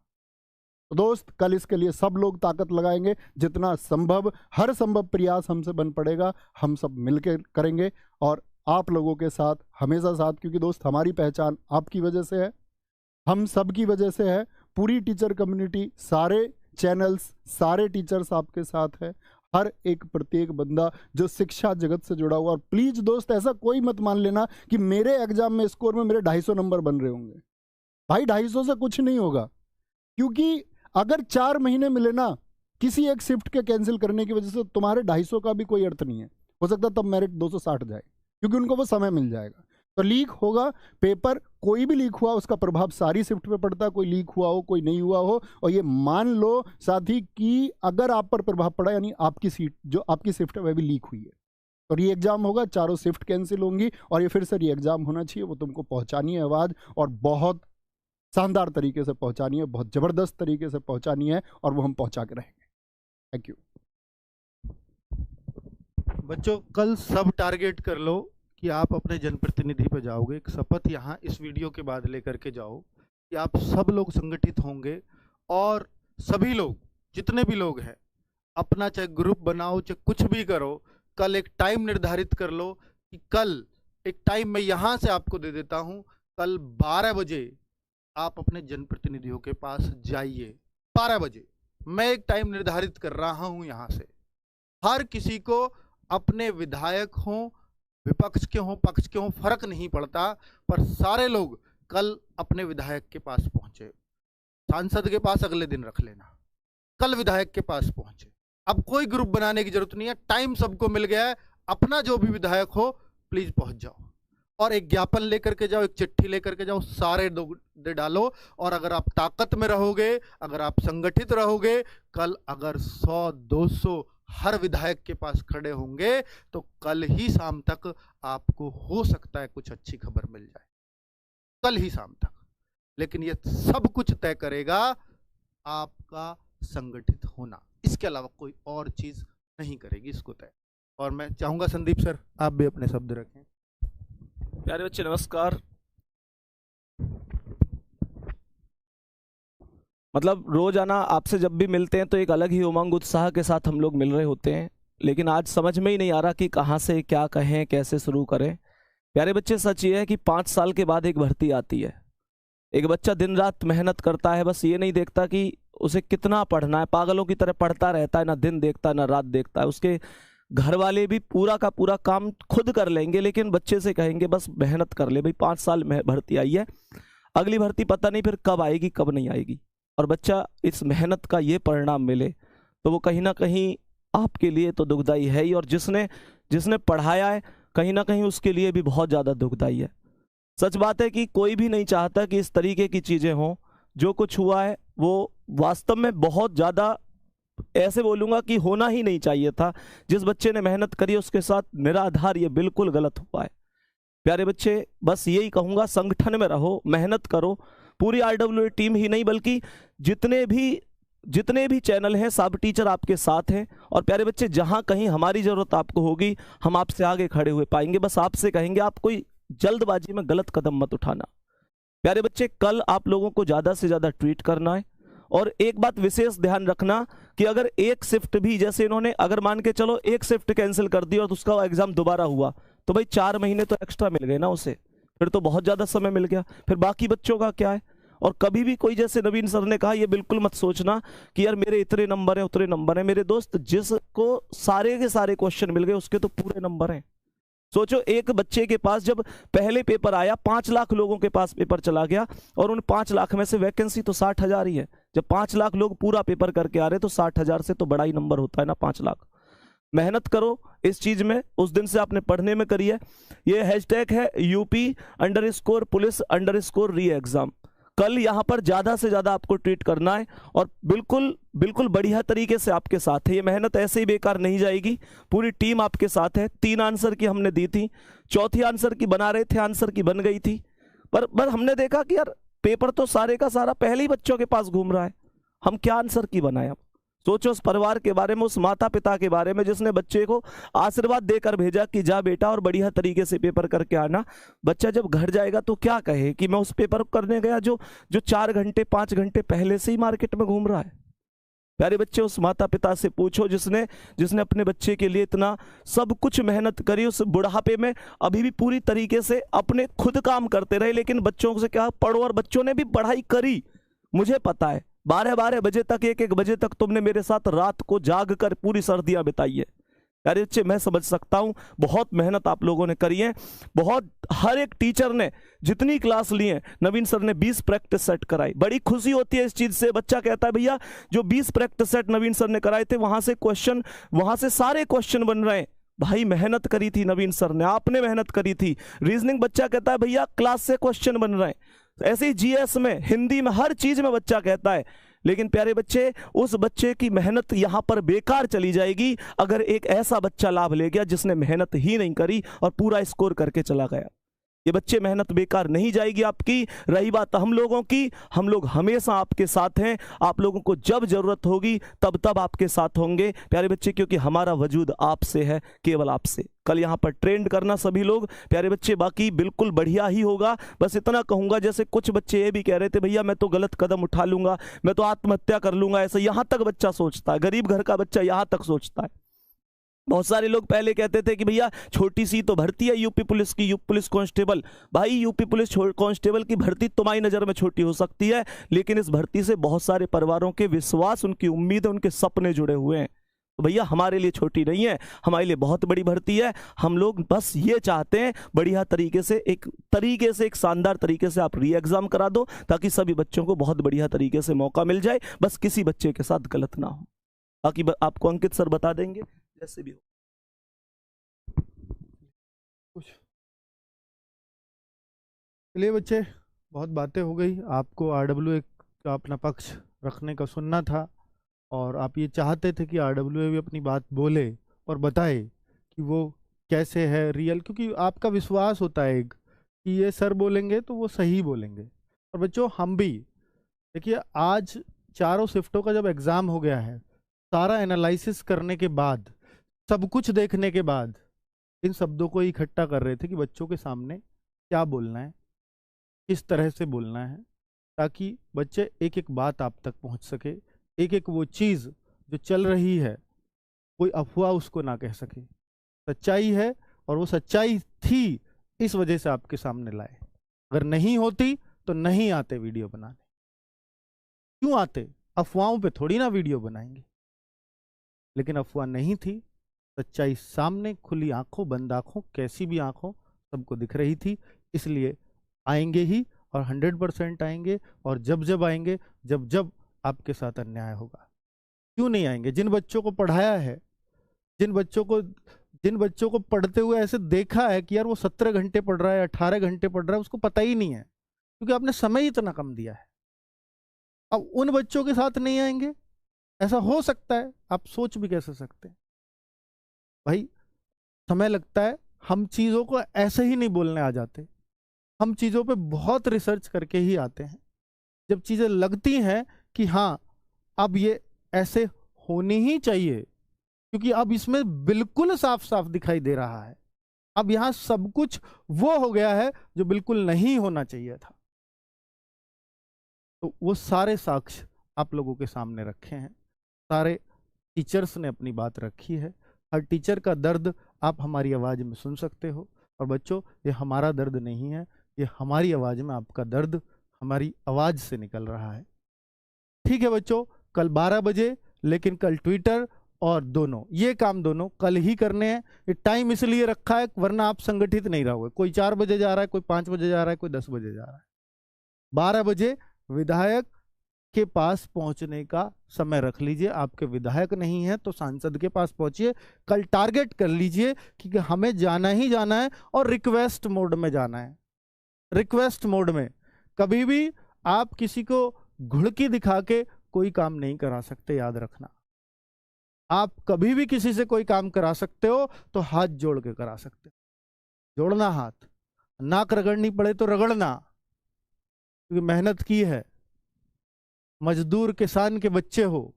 तो दोस्त कल इसके लिए सब लोग ताकत लगाएंगे, जितना संभव हर संभव प्रयास हमसे बन पड़ेगा, हम सब मिलकर करेंगे और आप लोगों के साथ हमेशा साथ, क्योंकि दोस्त हमारी पहचान आपकी वजह से है, हम सब की वजह से है। पूरी टीचर कम्युनिटी, सारे चैनल्स, सारे टीचर्स आपके साथ है, हर एक प्रत्येक बंदा जो शिक्षा जगत से जुड़ा हुआ। और प्लीज दोस्त ऐसा कोई मत मान लेना कि मेरे एग्जाम में स्कोर में मेरे 250 नंबर बन रहे होंगे। भाई 250 से कुछ नहीं होगा, क्योंकि अगर 4 महीने मिले ना किसी एक शिफ्ट के कैंसिल करने की वजह से, तुम्हारे 250 का भी कोई अर्थ नहीं है। हो सकता है तब मेरिट 260 जाए, क्योंकि उनको वो समय मिल जाएगा। तो लीक होगा पेपर, कोई भी लीक हुआ उसका प्रभाव सारी शिफ्ट पे पड़ता है, कोई लीक हुआ हो कोई नहीं हुआ हो। और ये मान लो साथी कि अगर आप पर प्रभाव पड़ा यानी आपकी सीट जो आपकी शिफ्ट है वह भी लीक हुई है, तो री एग्जाम होगा, चारों शिफ्ट कैंसिल होंगी और ये फिर से री एग्जाम होना चाहिए। वो तुमको पहुंचानी है आवाज़, और बहुत शानदार तरीके से पहुंचानी है, बहुत ज़बरदस्त तरीके से पहुंचानी है, और वो हम पहुंचा के रहेंगे। थैंक यू बच्चों। कल सब टारगेट कर लो कि आप अपने जनप्रतिनिधि पे जाओगे। एक शपथ यहाँ इस वीडियो के बाद लेकर के जाओ कि आप सब लोग संगठित होंगे, और सभी लोग जितने भी लोग हैं अपना चाहे ग्रुप बनाओ चाहे कुछ भी करो, कल एक टाइम निर्धारित कर लो कि कल एक टाइम मैं यहाँ से आपको दे देता हूँ, कल 12 बजे आप अपने जनप्रतिनिधियों के पास जाइए। 12 बजे मैं एक टाइम निर्धारित कर रहा हूँ यहाँ से। हर किसी को अपने विधायक हों, विपक्ष के हों, पक्ष के हों, फर्क नहीं पड़ता, पर सारे लोग कल अपने विधायक के पास पहुंचे। सांसद के पास अगले दिन रख लेना, कल विधायक के पास पहुंचे। अब कोई ग्रुप बनाने की जरूरत नहीं है, टाइम सबको मिल गया है। अपना जो भी विधायक हो प्लीज पहुंच जाओ, और एक ज्ञापन लेकर के जाओ, एक चिट्ठी लेकर के जाओ, सारे दे डालो। और अगर आप ताकत में रहोगे, अगर आप संगठित रहोगे, कल अगर 100-200 हर विधायक के पास खड़े होंगे तो कल ही शाम तक आपको हो सकता है कुछ अच्छी खबर मिल जाए, कल ही शाम तक। लेकिन ये सब कुछ तय करेगा आपका संगठित होना, इसके अलावा कोई और चीज नहीं करेगी इसको तय। और मैं चाहूंगा संदीप सर आप भी अपने शब्द रखें। प्यारे बच्चे नमस्कार। मतलब रोजाना आपसे जब भी मिलते हैं तो एक अलग ही उमंग उत्साह के साथ हम लोग मिल रहे होते हैं, लेकिन आज समझ में ही नहीं आ रहा कि कहाँ से क्या कहें, कैसे शुरू करें। प्यारे बच्चे सच ये है कि 5 साल के बाद एक भर्ती आती है। एक बच्चा दिन रात मेहनत करता है, बस ये नहीं देखता कि उसे कितना पढ़ना है, पागलों की तरह पढ़ता रहता है, ना दिन देखता है ना रात देखता है। उसके घर वाले भी पूरा का पूरा काम खुद कर लेंगे, लेकिन बच्चे से कहेंगे बस मेहनत कर ले भाई, 5 साल में भर्ती आई है, अगली भर्ती पता नहीं फिर कब आएगी कब नहीं आएगी। और बच्चा इस मेहनत का ये परिणाम मिले तो वो कहीं ना कहीं आपके लिए तो दुखदाई है ही, और जिसने पढ़ाया है कहीं ना कहीं उसके लिए भी बहुत ज़्यादा दुखदाई है। सच बात है कि कोई भी नहीं चाहता कि इस तरीके की चीज़ें हों। जो कुछ हुआ है वो वास्तव में बहुत ज़्यादा, ऐसे बोलूँगा कि होना ही नहीं चाहिए था। जिस बच्चे ने मेहनत करी उसके साथ निराधार ये बिल्कुल गलत हुआ है। प्यारे बच्चे बस यही कहूँगा, संगठन में रहो, मेहनत करो। पूरी RWA टीम ही नहीं बल्कि जितने भी चैनल हैं सब टीचर आपके साथ हैं। और प्यारे बच्चे जहाँ कहीं हमारी ज़रूरत आपको होगी हम आपसे आगे खड़े हुए पाएंगे। बस आपसे कहेंगे आप कोई जल्दबाजी में गलत कदम मत उठाना। प्यारे बच्चे कल आप लोगों को ज़्यादा से ज़्यादा ट्वीट करना है, और एक बात विशेष ध्यान रखना कि अगर एक शिफ्ट भी, जैसे इन्होंने अगर मान के चलो एक शिफ्ट कैंसिल कर दी और उसका एग्जाम दोबारा हुआ तो भाई 4 महीने तो एक्स्ट्रा मिल गए ना उसे, फिर तो बहुत ज़्यादा समय मिल गया। फिर बाकी बच्चों का क्या है? और कभी भी कोई, जैसे नवीन सर ने कहा, ये बिल्कुल मत सोचना कि यार मेरे इतने नंबर हैं उतने नंबर हैं। मेरे दोस्त जिसको सारे के सारे क्वेश्चन मिल गए उसके तो पूरे नंबर हैं। सोचो एक बच्चे के पास जब पहले पेपर आया 5 लाख लोगों के पास पेपर चला गया, और उन 5 लाख में से वैकेंसी तो 60,000 ही है। जब 5 लाख लोग पूरा पेपर करके आ रहे तो 60,000 से तो बड़ा ही नंबर होता है ना 5 लाख। मेहनत करो इस चीज में, उस दिन से आपने पढ़ने में करी है। ये हैशटैग है UP_पुलिस_री एग्जाम। कल यहाँ पर ज्यादा से ज्यादा आपको ट्रीट करना है और बिल्कुल बिल्कुल बढ़िया तरीके से आपके साथ है। ये मेहनत ऐसे ही बेकार नहीं जाएगी, पूरी टीम आपके साथ है। 3 आंसर की हमने दी थी, चौथी आंसर की बना रहे थे, आंसर की बन गई थी, पर हमने देखा कि यार पेपर तो सारे का सारा पहले ही बच्चों के पास घूम रहा है, हम क्या आंसर की बनाए। अब सोचो उस परिवार के बारे में, उस माता पिता के बारे में जिसने बच्चे को आशीर्वाद देकर भेजा कि जा बेटा और बढ़िया तरीके से पेपर करके आना। बच्चा जब घर जाएगा तो क्या कहे कि मैं उस पेपर करने गया जो 4 घंटे 5 घंटे पहले से ही मार्केट में घूम रहा है। प्यारे बच्चे, उस माता पिता से पूछो जिसने अपने बच्चे के लिए इतना सब कुछ मेहनत करी, उस बुढ़ापे में अभी भी पूरी तरीके से अपने खुद काम करते रहे, लेकिन बच्चों से क्या पढ़ो, और बच्चों ने भी पढ़ाई करी। मुझे पता है 12 बजे तक 1 बजे तक तुमने मेरे साथ रात को जाग कर पूरी सर्दियां बिताई है। यार बच्चे, मैं समझ सकता हूं बहुत मेहनत आप लोगों ने करी है, बहुत। हर एक टीचर ने जितनी क्लास ली है, नवीन सर ने 20 प्रैक्टिस सेट कराई। बड़ी खुशी होती है इस चीज से। बच्चा कहता है भैया जो 20 प्रैक्टिस सेट नवीन सर ने कराए थे, वहां से सारे क्वेश्चन बन रहे हैं। भाई मेहनत करी थी नवीन सर ने, आपने मेहनत करी थी। रीजनिंग बच्चा कहता है भैया क्लास से क्वेश्चन बन रहे हैं। ऐसे ही जीएस में, हिंदी में, हर चीज में बच्चा कहता है। लेकिन प्यारे बच्चे, उस बच्चे की मेहनत यहां पर बेकार चली जाएगी अगर एक ऐसा बच्चा लाभ ले गया जिसने मेहनत ही नहीं करी और पूरा स्कोर करके चला गया। ये बच्चे, मेहनत बेकार नहीं जाएगी आपकी। रही बात हम लोगों की, हम लोग हमेशा आपके साथ हैं। आप लोगों को जब जरूरत होगी तब आपके साथ होंगे प्यारे बच्चे, क्योंकि हमारा वजूद आपसे है, केवल आपसे। कल यहाँ पर ट्रेंड करना सभी लोग प्यारे बच्चे, बाकी बिल्कुल बढ़िया ही होगा। बस इतना कहूंगा, जैसे कुछ बच्चे ये भी कह रहे थे भैया मैं तो गलत कदम उठा लूंगा, मैं तो आत्महत्या कर लूंगा, ऐसा यहाँ तक बच्चा सोचता है। गरीब घर का बच्चा यहाँ तक सोचता है। बहुत सारे लोग पहले कहते थे कि भैया छोटी सी तो भर्ती है यूपी पुलिस की, यूपी पुलिस कांस्टेबल। भाई यूपी पुलिस कांस्टेबल की भर्ती तुम्हारी नज़र में छोटी हो सकती है, लेकिन इस भर्ती से बहुत सारे परिवारों के विश्वास, उनकी उम्मीद, उनके सपने जुड़े हुए हैं। तो भैया हमारे लिए छोटी नहीं है, हमारे लिए बहुत बड़ी भर्ती है। हम लोग बस ये चाहते हैं बढ़िया तरीके से, एक शानदार तरीके से आप री एग्जाम करा दो, ताकि सभी बच्चों को बहुत बढ़िया तरीके से मौका मिल जाए। बस किसी बच्चे के साथ गलत ना हो। बाकी आपको अंकित सर बता देंगे जैसे भी हो। चलिए बच्चे, बहुत बातें हो गई। आपको RWA का अपना पक्ष रखने का सुनना था, और आप ये चाहते थे कि RWA भी अपनी बात बोले और बताए कि वो कैसे है रियल, क्योंकि आपका विश्वास होता है एक कि ये सर बोलेंगे तो वो सही बोलेंगे। और बच्चों, हम भी देखिए, आज चारों शिफ्टों का जब एग्ज़ाम हो गया है, सारा एनालिसिस करने के बाद, सब कुछ देखने के बाद, इन शब्दों को इकट्ठा कर रहे थे कि बच्चों के सामने क्या बोलना है, किस तरह से बोलना है, ताकि बच्चे एक एक बात आप तक पहुंच सके, एक एक वो चीज़ जो चल रही है कोई अफवाह उसको ना कह सके, सच्चाई है। और वो सच्चाई थी, इस वजह से आपके सामने लाए। अगर नहीं होती तो नहीं आते वीडियो बनाने। क्यों आते? अफवाहों पे थोड़ी ना वीडियो बनाएंगे। लेकिन अफवाह नहीं थी, सच्चाई सामने, खुली आंखों, बंद आंखों, कैसी भी आंखों, सबको दिख रही थी। इसलिए आएंगे ही, और 100% आएंगे। और जब जब आएंगे, जब जब आपके साथ अन्याय होगा। क्यों नहीं आएंगे? जिन बच्चों को पढ़ाया है, जिन बच्चों को पढ़ते हुए ऐसे देखा है कि यार वो 17 घंटे पढ़ रहा है, 18 घंटे पढ़ रहा है, उसको पता ही नहीं है, क्योंकि आपने समय इतना कम दिया है। अब उन बच्चों के साथ नहीं आएंगे, ऐसा हो सकता है? आप सोच भी कैसे सकते हैं भाई? समय लगता है। हम चीज़ों को ऐसे ही नहीं बोलने आ जाते, हम चीज़ों पे बहुत रिसर्च करके ही आते हैं। जब चीज़ें लगती हैं कि हाँ अब ये ऐसे होनी ही चाहिए, क्योंकि अब इसमें बिल्कुल साफ साफ दिखाई दे रहा है, अब यहाँ सब कुछ वो हो गया है जो बिल्कुल नहीं होना चाहिए था, तो वो सारे साक्ष्य आप लोगों के सामने रखे हैं। सारे टीचर्स ने अपनी बात रखी है। हर टीचर का दर्द आप हमारी आवाज़ में सुन सकते हो। और बच्चों, ये हमारा दर्द नहीं है, ये हमारी आवाज़ में आपका दर्द हमारी आवाज़ से निकल रहा है। ठीक है बच्चों, कल 12 बजे, लेकिन कल ट्विटर और दोनों, ये काम दोनों कल ही करने हैं। ये टाइम इसलिए रखा है वरना आप संगठित नहीं रहोगे। कोई 4 बजे जा रहा है, कोई 5 बजे जा रहा है, कोई 10 बजे जा रहा है। 12 बजे विधायक के पास पहुंचने का समय रख लीजिए। आपके विधायक नहीं है तो सांसद के पास पहुंचिए। कल टारगेट कर लीजिए कि हमें जाना ही जाना है, और रिक्वेस्ट मोड में जाना है। रिक्वेस्ट मोड में कभी भी आप किसी को घुड़की दिखा के कोई काम नहीं करा सकते, याद रखना। आप कभी भी किसी से कोई काम करा सकते हो तो हाथ जोड़ के करा सकते हो, जोड़ना हाथ, नाक रगड़नी पड़े तो रगड़ना, क्योंकि मेहनत की है। मजदूर किसान के बच्चे हो,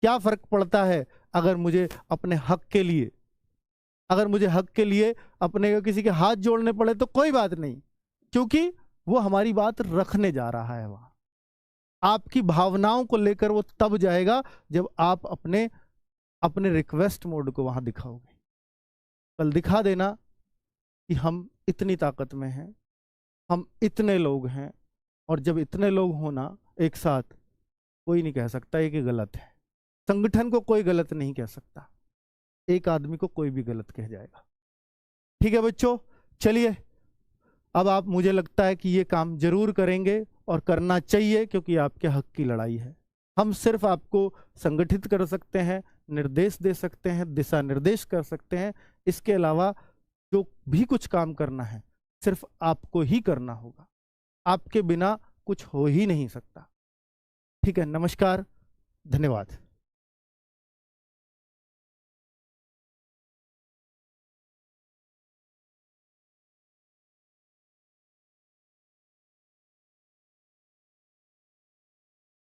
क्या फर्क पड़ता है अगर मुझे अपने हक के लिए, अपने किसी के हाथ जोड़ने पड़े तो कोई बात नहीं, क्योंकि वो हमारी बात रखने जा रहा है। वहां आपकी भावनाओं को लेकर वो तब जाएगा जब आप अपने रिक्वेस्ट मोड को वहां दिखाओगे। कल दिखा देना कि हम इतनी ताकत में हैं, हम इतने लोग हैं, और जब इतने लोग होना एक साथ, कोई नहीं कह सकता ये कि गलत है। संगठन को कोई गलत नहीं कह सकता, एक आदमी को कोई भी गलत कह जाएगा। ठीक है बच्चों, चलिए अब आप, मुझे लगता है कि ये काम जरूर करेंगे और करना चाहिए, क्योंकि आपके हक की लड़ाई है। हम सिर्फ आपको संगठित कर सकते हैं, निर्देश दे सकते हैं, दिशा निर्देश कर सकते हैं। इसके अलावा जो भी कुछ काम करना है सिर्फ आपको ही करना होगा, आपके बिना कुछ हो ही नहीं सकता। ठीक है, नमस्कार, धन्यवाद।